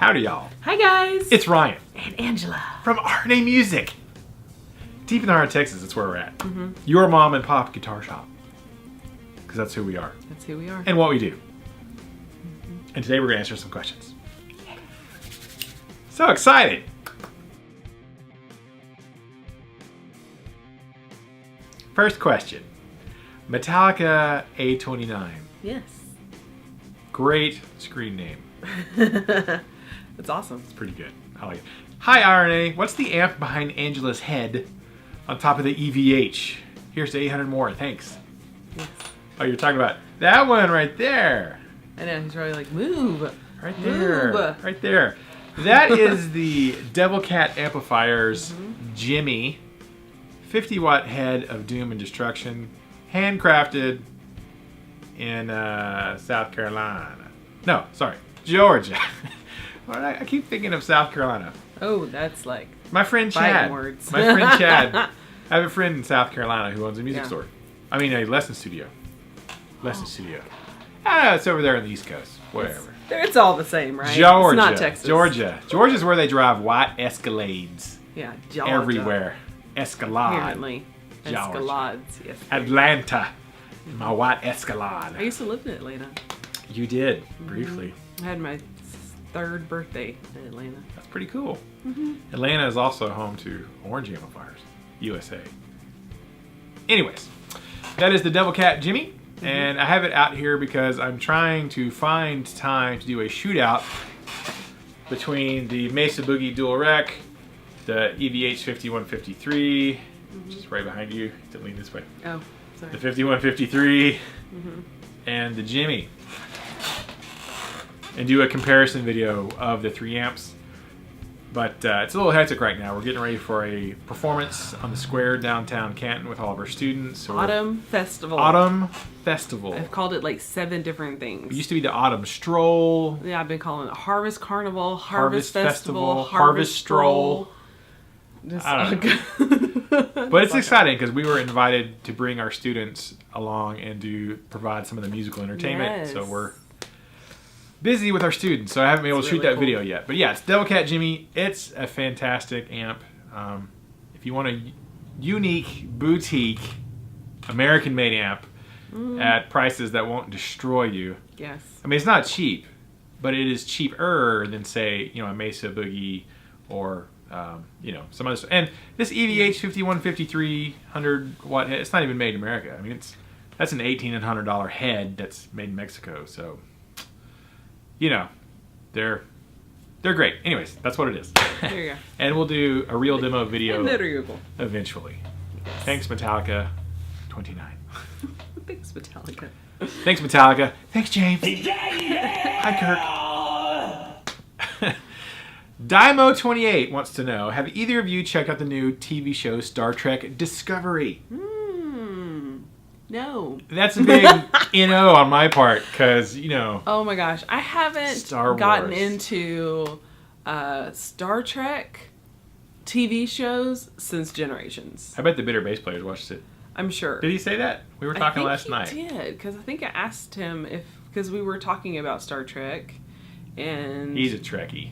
Howdy, y'all. Hi, guys. It's Ryan. And Angela. From RNA Music. Deep in the heart of Texas, that's where we're at. Your mom and pop guitar shop. Because that's who we are. That's who we are. And what we do. And today we're going to answer some questions. So excited. First question. Metallica A29. Yes. Great screen name. That's awesome. It's pretty good. I like it. Hi, RNA. What's the amp behind Angela's head on top of the EVH? Here's to 800 more. Thanks. Yes. Oh, you're talking about that one right there. I know. He's probably like, move. Right there. Move. Right there. That is the DevilCat amplifiers Jimmy 50-watt head of doom and destruction, handcrafted in South Carolina. No, sorry, Georgia. I keep thinking of South Carolina. Oh, that's like my friend fighting Chad. words. My friend Chad. I have a friend in South Carolina who owns a music Yeah. store. I mean, a lesson studio. Lesson studio. I don't know, it's over there on the East Coast. Whatever. It's all the same, right? Georgia. It's not Texas. Georgia's where they drive white Escalades. Yeah, Georgia. Everywhere. Escalade. Apparently. Georgia. Escalades, yes. Atlanta. My white Escalade. I used to live in Atlanta. You did, briefly. I had my third birthday in Atlanta. That's pretty cool. Atlanta is also home to Orange Amplifiers, USA. Anyways, that is the DevilCat Jimmy. And I have it out here because I'm trying to find time to do a shootout between the Mesa Boogie Dual Rec, the EVH 5153, which is right behind you. To lean this way. Oh, sorry. The 5153 and the Jimmy, and do a comparison video of the 3 amps. But it's a little hectic right now. We're getting ready for a performance on the square downtown Canton with all of our students. So Autumn Festival. Autumn Festival. I've called it like 7 different It things. used to be the Autumn Stroll. Yeah, I've been calling it Harvest Carnival, Harvest Festival, Harvest Harvest Stroll. Just, I don't know. But it's exciting because we were invited to bring our students along and to provide some of the musical entertainment. Yes. So we're busy with our students, so I haven't been able to It's shoot really that cool. video yet. But yeah, it's DevilCat Jimmy. It's a fantastic amp. If you want a unique, boutique, American-made amp at prices that won't destroy you. Yes. I mean, it's not cheap, but it is cheaper than, say, a Mesa Boogie or, some other stuff. And this EVH 5153 100-watt head, it's not even made in America. I mean, that's an $1,800 head that's made in Mexico, so... they're great. Anyways, that's what it is. There you go. And we'll do a real demo video There you go. eventually. Thanks, Metallica 29. Thanks, Metallica. Thanks, Metallica. Thanks, James. Hi, Kirk. Dymo28 wants to know, have either of you checked out the new TV show Star Trek Discovery? No. That's a big NO on my part, because, Oh my gosh. I haven't Star gotten Wars. into Star Trek TV shows since Generations. I bet the bitter bass players watched it. I'm sure. Did he say that? We were talking last night. He did, because I think I asked him because we were talking about Star Trek, and He's a Trekkie.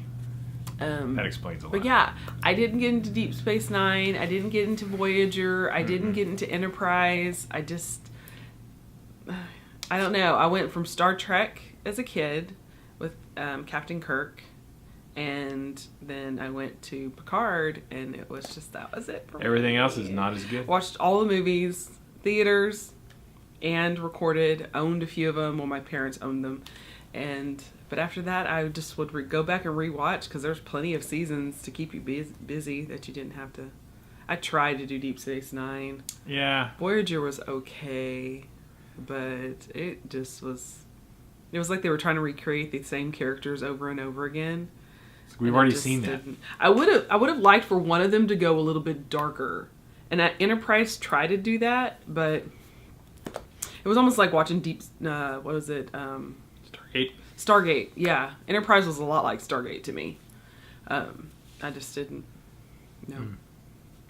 That explains a lot. But yeah, I didn't get into Deep Space Nine. I didn't get into Voyager. I didn't get into Enterprise. I don't know. I went from Star Trek as a kid with Captain Kirk, and then I went to Picard, and it was just, that was it for me. Everything else is not as good. Watched all the movies, theaters, and recorded. Owned a few of them. Well, my parents owned them. But after that, I just would go back and rewatch, because there's plenty of seasons to keep you busy that you didn't have to. I tried to do Deep Space Nine. Yeah. Voyager was okay, but it just was. It was like they were trying to recreate the same characters over and over again. We've And already it just seen that. didn't. I would have liked for one of them to go a little bit darker, and Enterprise tried to do that, but it was almost like watching what was it? Stargate. Stargate, yeah. Enterprise was a lot like Stargate to me. I just didn't. No.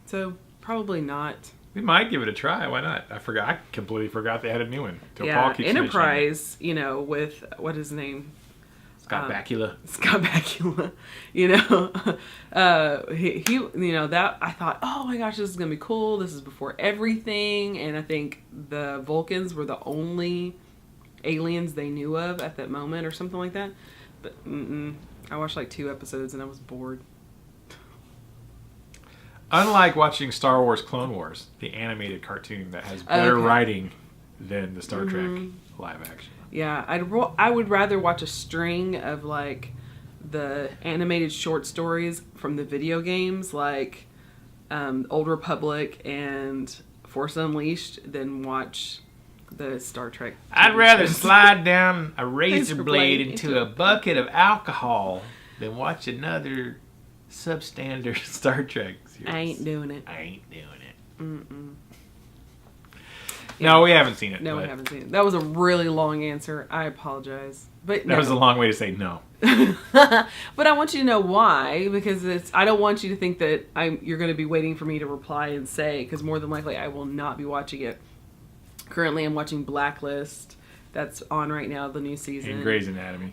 So probably not. We might give it a try. Why not? I completely forgot they had a new one. Till Yeah, Paul keeps mentioning it. Enterprise, with, what is his name? Scott Bakula. Scott Bakula, you know, he, you know, that I thought, oh my gosh, this is gonna be cool. This is before everything, and I think the Vulcans were the only aliens they knew of at that moment, or something like that. But I watched like 2 episodes and I was bored. Unlike watching Star Wars Clone Wars, the animated cartoon that has better writing than the Star Trek live action. Yeah, I would rather watch a string of like the animated short stories from the video games, like Old Republic and Force Unleashed, than watch the Star Trek. I'd rather slide down a razor blade into a bucket of alcohol than watch another substandard Star Trek series. I ain't doing it. I ain't doing it. Mm-mm. No, we haven't seen it. No, we haven't seen it. That was a really long answer. I apologize. But that was a long way to say no. But I want you to know why, because I don't want you to think that you're going to be waiting for me to reply and say, because more than likely I will not be watching it. Currently I'm watching Blacklist. That's on right now, the new season. And Grey's Anatomy.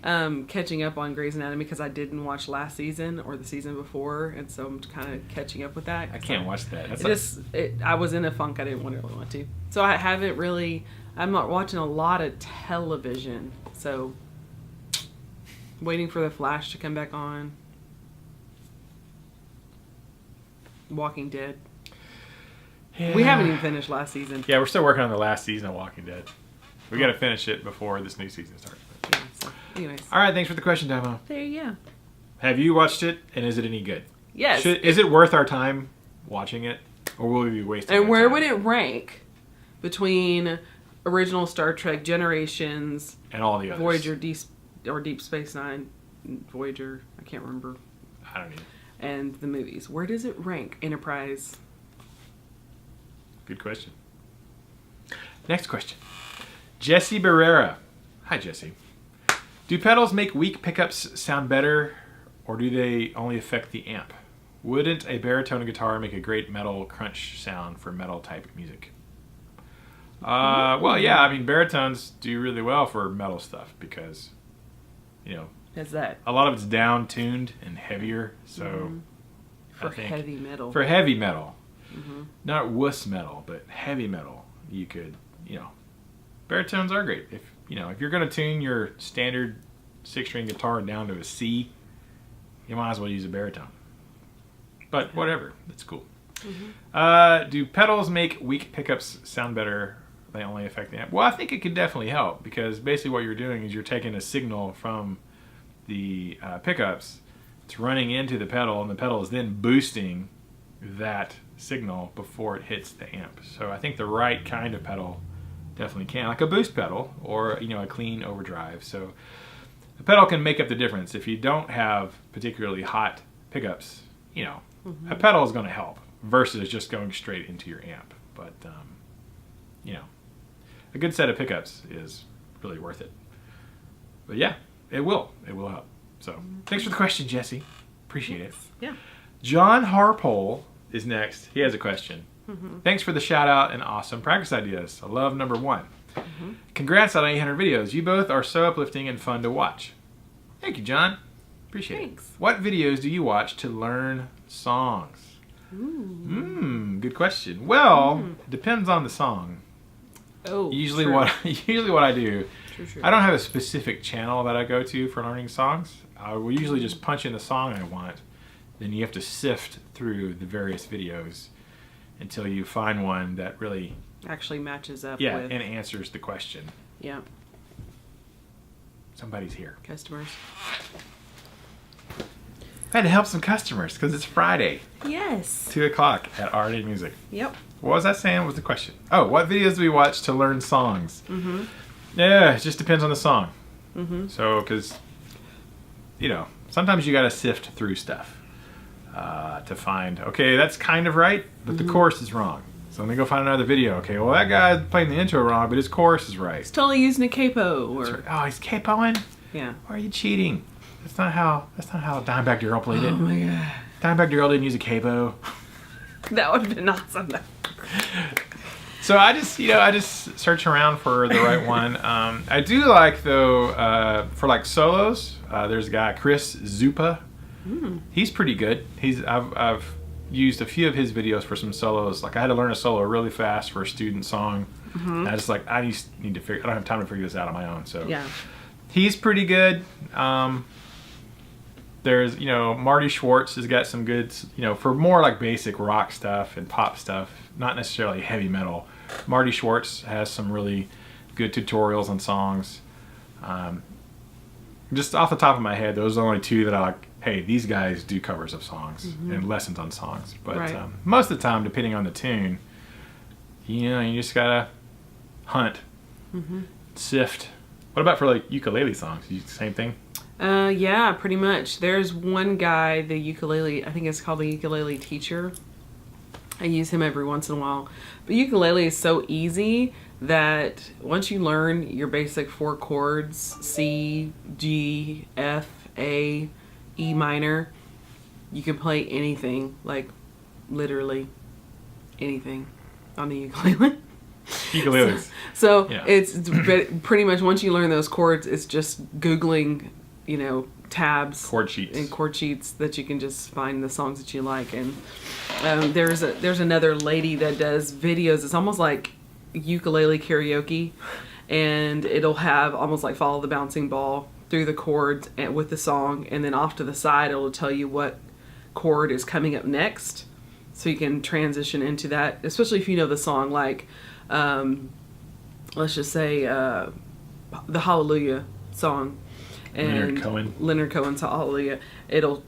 Catching up on Grey's Anatomy because I didn't watch last season or the season before, and so I'm kind of catching up with that. I can't watch that. I was in a funk. I didn't really want to. So I haven't really. I'm not watching a lot of television. So waiting for The Flash to come back on. Walking Dead. Yeah. We haven't even finished last season. Yeah, we're still working on the last season of Walking Dead. We got to finish it before this new season starts. Yeah, so anyways. All right, thanks for the question, Damo. There you go. Have you watched it, and is it any good? Yes. Is it worth our time watching it, or will we be wasting And where time? would it rank between original Star Trek, Generations, and all the others? Voyager, Deep Space Nine, Voyager, I can't remember. I don't know. And the movies. Where does it rank? Enterprise. Good question. Next question. Jesse Barrera. Hi, Jesse. Do pedals make weak pickups sound better, or do they only affect the amp? Wouldn't a baritone guitar make a great metal crunch sound for metal type music? Well, yeah, I mean, baritones do really well for metal stuff because, you know, That's that. a lot of it's down-tuned and heavier, so For heavy metal. For heavy metal. Not wuss metal, but heavy metal. You could, you know, baritones are great. If you're going to tune your standard 6-string guitar down to a C, you might as well use a baritone. But whatever, that's cool. Do pedals make weak pickups sound better? They only affect the amp. Well, I think it could definitely help, because basically what you're doing is you're taking a signal from the pickups, it's running into the pedal, and the pedal is then boosting that signal before it hits the amp. So I think the right kind of pedal definitely can, like a boost pedal or a clean overdrive. So the pedal can make up the difference. If you don't have particularly hot pickups, a pedal is going to help versus just going straight into your amp. But a good set of pickups is really worth it. But yeah, it will help. So thanks for the question, Jesse. Appreciate it. Yeah. John Harpole is next. He has a question. Thanks for the shout out and awesome practice ideas. I love number 1. Congrats on 800 videos. You both are so uplifting and fun to watch. Thank you, John. Appreciate it. What videos do you watch to learn songs? Good question. Well, it depends on the song. Oh, usually true. what I do, True. I don't have a specific channel that I go to for learning songs. I will usually just punch in the song I want. Then you have to sift through the various videos until you find one that really actually matches up with with and answers the question. Yeah. Somebody's here. Customers. I had to help some customers because it's Friday. Yes. 2 o'clock at RNA Music. Yep. What was that saying? What was the question? Oh, what videos do we watch to learn songs? Yeah, it just depends on the song. So, because, sometimes you got to sift through stuff to find, okay, that's kind of right, but the chorus is wrong. So let me go find another video. Okay, well, that guy's playing the intro wrong, but his chorus is right. He's totally using a capo. Or... Oh, he's capoing? Yeah. Why are you cheating? That's not how Dimebag Darrell played it. Oh my god. Dimebag Darrell didn't use a capo. That would have been awesome. So I just search around for the right one. I do like though for like solos. There's a guy Chris Zupa. He's pretty good. I've used a few of his videos for some solos. Like I had to learn a solo really fast for a student song. And I just like I need to figure. I don't have time to figure this out on my own. So Yeah. he's pretty good. There's Marty Schwartz has got some good for more like basic rock stuff and pop stuff, not necessarily heavy metal. Marty Schwartz has some really good tutorials on songs. Just off the top of my head, those are the only two that I like. Hey, these guys do covers of songs and lessons on songs. But Right. most of the time, depending on the tune, you just gotta hunt, sift. What about for like ukulele songs? Same thing? Yeah, pretty much. There's one guy, the ukulele, I think it's called the Ukulele Teacher. I use him every once in a while. But ukulele is so easy that once you learn your basic 4 chords, C, G, F, A, E minor, you can play anything, like literally anything on the ukulele. Ukuleles. So Yeah. it's pretty much once you learn those chords, it's just Googling, tabs, Chord sheets. and chord sheets that you can just find the songs that you like. And there's another lady that does videos. It's almost like ukulele karaoke, and it'll have almost like follow the bouncing ball through the chords and with the song, and then off to the side it'll tell you what chord is coming up next, so you can transition into that, especially if you know the song. Like let's just say the Hallelujah song, and Leonard Cohen's Hallelujah. It'll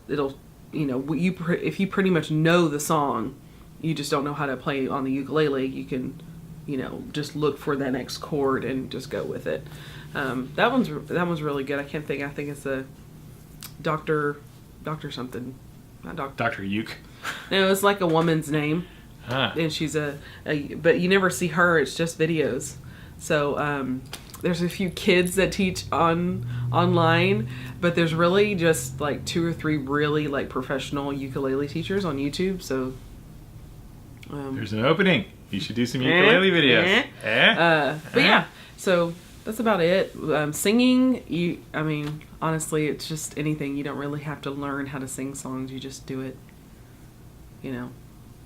if you pretty much know the song, you just don't know how to play on the ukulele, you can just look for that next chord and just go with it. That one's really good. I think it's a Dr. something, not Dr. Uke. No, it's like a woman's name. And she's but you never see her. It's just videos. So there's a few kids that teach online, but there's really just like 2 or 3 really like professional ukulele teachers on YouTube. So there's an opening. You should do some ukulele videos. But yeah, so that's about it. Singing, honestly, it's just anything. You don't really have to learn how to sing songs. You just do it.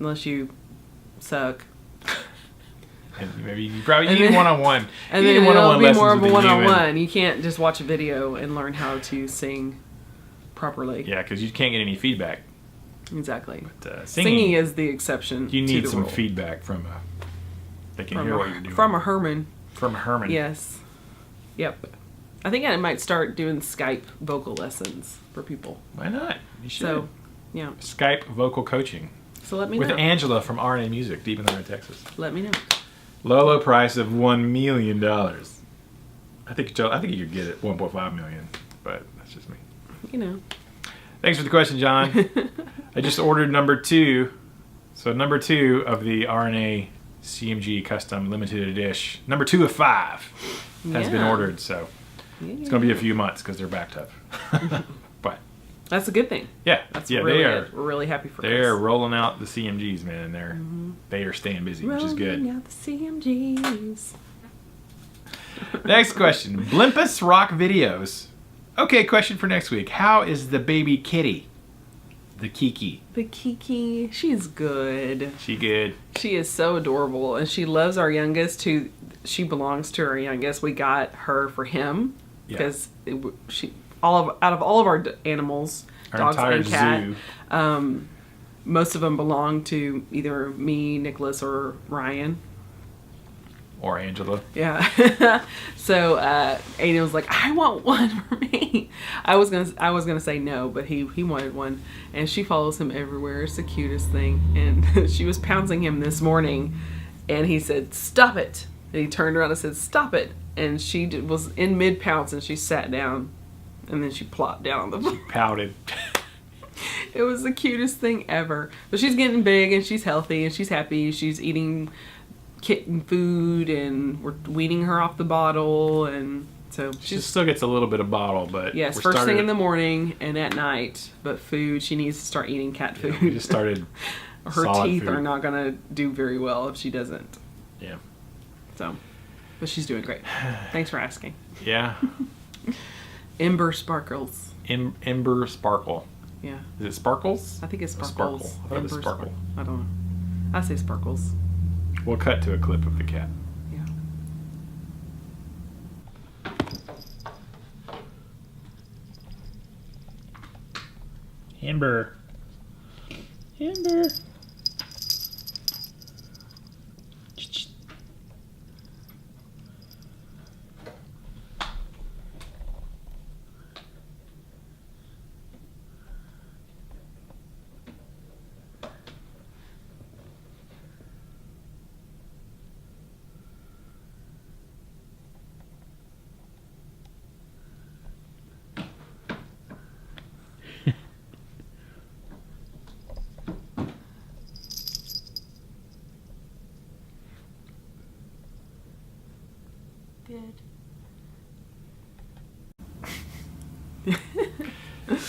Unless you suck. And maybe you need one-on-one. And then it'll be more of a one-on-one. You can't just watch a video and learn how to sing properly. Yeah, because you can't get any feedback. Exactly. But singing is the exception. You need to the some rule. feedback from they can hear what you're doing. From a Herman. From a Herman. Yes. Yep. I think I might start doing Skype vocal lessons for people. Why not? You should. So, yeah. Skype vocal coaching. So let me with know. With Angela from RNA Music, deep in there in Texas. Let me know. Low price of $1 million. I think you could get it $1.5 million, but that's just me. Thanks for the question, John. I just ordered number 2. So number 2 of the RNA CMG Custom Limited Edition. Number 2 of 5 has been ordered, so it's going to be a few months because they're backed up. But that's a good thing. Yeah, really good. We're really happy for They're rolling out the CMGs, man, and they are staying busy, which is good. Rolling out the CMGs. Next question. Blimpus Rock Videos. Okay, question for next week. How is the baby kitty? The Kiki. The Kiki. She's good. She good. She is so adorable, and she loves our youngest. She belongs to our youngest. We got her for him because out of all of our animals, our dogs and cat, zoo. Most of them belong to either me, Nicholas, or Ryan. Or Angela. Yeah. So Aiden was like, I want one for me. I was gonna say no, but he wanted one, and she follows him everywhere. It's the cutest thing. And she was pouncing him this morning, and he said, "Stop it!" And he turned around and said, "Stop it!" And she was in mid pounce, and she sat down, and then she plopped down on the floor. Pouted. It was the cutest thing ever. But she's getting big, and she's healthy, and she's happy. She's eating kitten food, and we're weaning her off the bottle, and so she still gets a little bit of bottle, but yes, first thing in the morning and at night. But food, she needs to start eating cat food. We just started. Her teeth are not gonna do very well if she doesn't. Yeah. So, but she's doing great. Thanks for asking. Yeah. Ember Sparkles. Ember Sparkle. Yeah. Is it Sparkles? I think it's Or Sparkles. Sparkle. I thought it was Sparkle. I don't know. I say Sparkles. We'll cut to a clip of the cat. Yeah. Ember. Ember.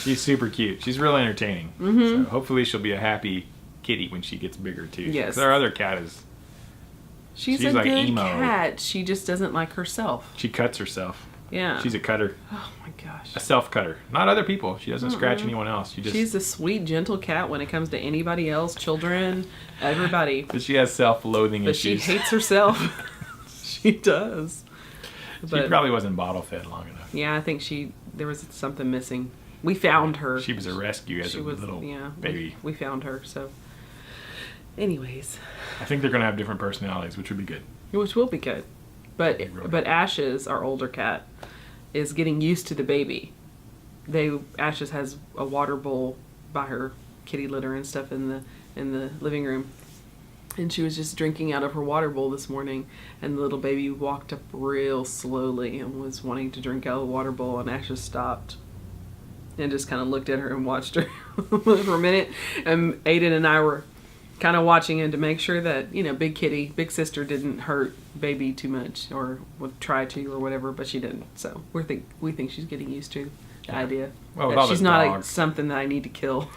She's super cute. She's really entertaining. Mm-hmm. So hopefully she'll be a happy kitty when she gets bigger too. Yes. 'Cause our other cat is. She's She's a like good emo. cat. She just doesn't like herself. She cuts herself. Yeah. She's a cutter. Oh my gosh. A self cutter. Not other people. She doesn't scratch anyone else. She's a sweet, gentle cat when it comes to anybody else, children, everybody. But she has self-loathing But she issues. hates herself. She does. She probably wasn't bottle fed long enough. Yeah, I think there was something missing. We found her. She was a rescue as a little baby. We found her, so. Anyways. I think they're going to have different personalities, which would be good. Which will be good. Really But Ashes, our older cat, is getting used to the baby. Ashes has a water bowl by her kitty litter and stuff in the living room. And she was just drinking out of her water bowl this morning, and the little baby walked up real slowly and was wanting to drink out of the water bowl, and Ashes stopped and just kind of looked at her and watched her for a minute. And Aiden and I were kind of watching him to make sure that, big kitty, big sister didn't hurt baby too much or would try to or whatever, but she didn't. So we think she's getting used to the idea. Well, with that all she's the not dogs. something that I need to kill.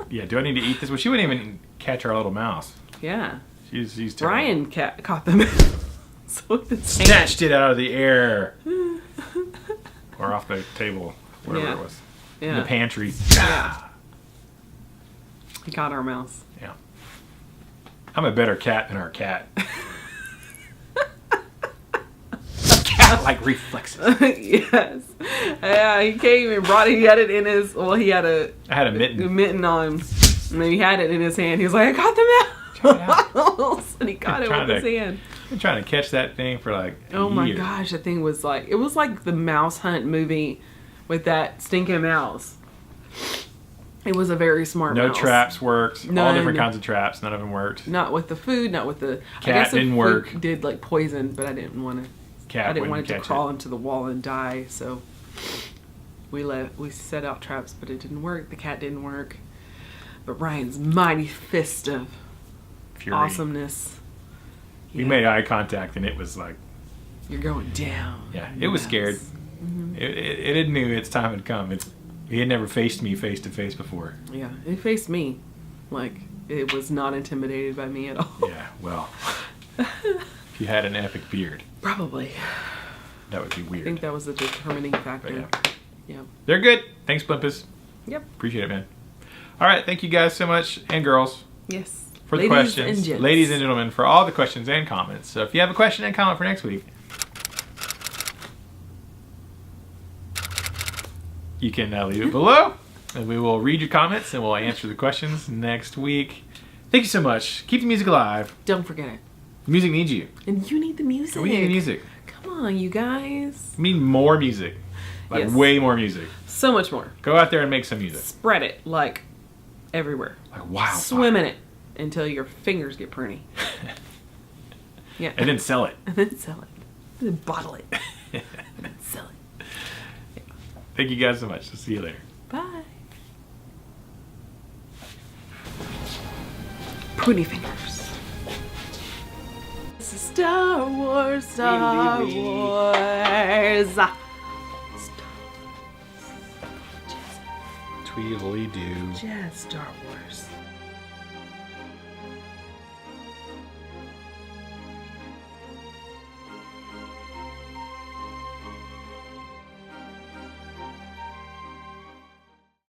Yeah, do I need to eat this? Well, she wouldn't even catch our little mouse. Yeah. She's terrible. Brian caught them. So with his hand. Snatched it out of the air. Or off the table, wherever Yeah. it was. Yeah. In the pantry. Yeah. He caught our mouse. Yeah. I'm a better cat than our cat. Cat-like reflexes. Yes. Yeah, he came and he had it in his, he had I had a mitten. mitten on. And then he had it in his hand. He was like, I got the mouse. And he caught it with his hand. I've been trying to catch that thing for like a Oh my year. gosh, that thing was it was like the Mouse Hunt movie with that stinking mouse. It was a very smart No mouse. traps worked. All None. different kinds of traps. None of them worked. Not with the food, not with the... Cat I guess didn't if work. We did like poison, but I didn't want to... Cat I didn't want wouldn't it to catch crawl it. into the wall and die, so we set out traps, but it didn't work. The cat didn't work. But Ryan's mighty fist of Fury. awesomeness. We made eye contact and it was like... You're going down. Yeah, it was scared. Mm-hmm. It knew its time had come. He had never faced me face to face before. Yeah, it faced me. Like, it was not intimidated by me at all. Yeah, well, if you had an epic beard, Probably. that would be I weird. think that was the determining factor. But Yeah. They're good. Thanks, Blimpus. Yep. Appreciate it, man. All right, thank you guys so much, and girls, Yes. for the Ladies questions. and gents. Ladies and gentlemen, for all the questions and comments. So if you have a question and comment for next week, you can leave it below, and we will read your comments, and we'll answer the questions next week. Thank you so much. Keep the music alive. Don't forget it. The music needs you. And you need the music. We need music. Come on, you guys. We need more music. Like, Yes. way more music. So much more. Go out there and make some music. Spread it like everywhere. Like, wow. Swim in it until your fingers get pruny. Yeah. And then sell it. And then sell it. And then bottle it. And then sell it. Thank you guys so much. I'll see you later. Bye. Pruny fingers. This is Star Wars, Star Wee, wee, wee. Wars. Tweedly do. Jazz Star Wars.